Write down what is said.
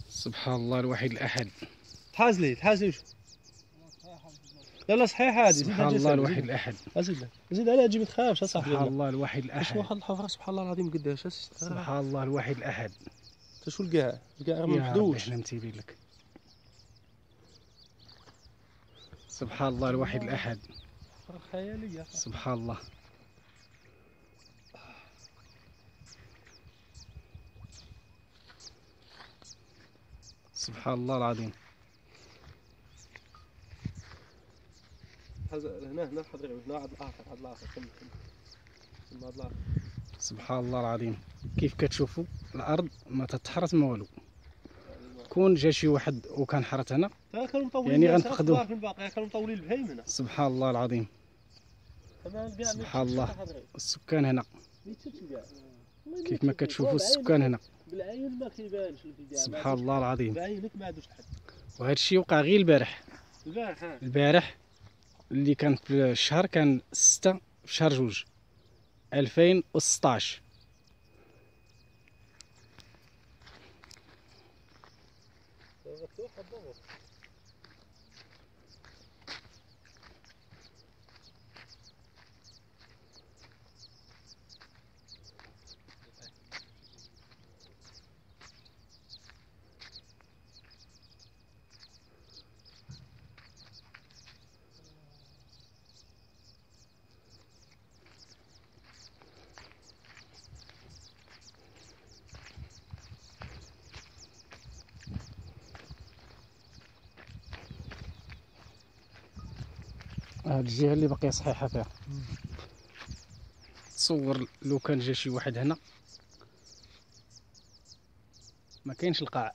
سبحان الله الواحد الأحد. تحاز لي وش. لا صحيح هذه. سبحان الله الواحد الأحد. زيد عليها تجي ما تخافش اصاحبي. سبحان الله الواحد الأحد. شنو واحد الحفره سبحان الله العظيم قداش. سبحان الله الواحد الأحد. انت شو الكاع ما يا محدودش. ربي حنا متيبين لك. سبحان الله الواحد الأحد. خياليه. سبحان الله. سبحان الله العظيم. هنا حضري هنا عاد الاخر كمل هاد الاخر. سبحان الله العظيم. كيف كتشوفوا الارض ما تتحرث ما والو. كون جا شي واحد وكان حرث هنا يعني غنفقدوه. كانوا مطولين البهايم هنا. سبحان الله العظيم. سبحان الله. السكان هنا كيف ما كتشوفوا السكان هنا. بالعين ما كيبانش. سبحان الله العظيم. بعينك ما عندوش حد. وهذا الشيء وقع غير البارح اللي كان في الشهر كان 6 في شهر 2 2016. هاد الجهه اللي باقيه صحيحه فيها. تصور لو كان جا شي واحد هنا ما كاينش القاع.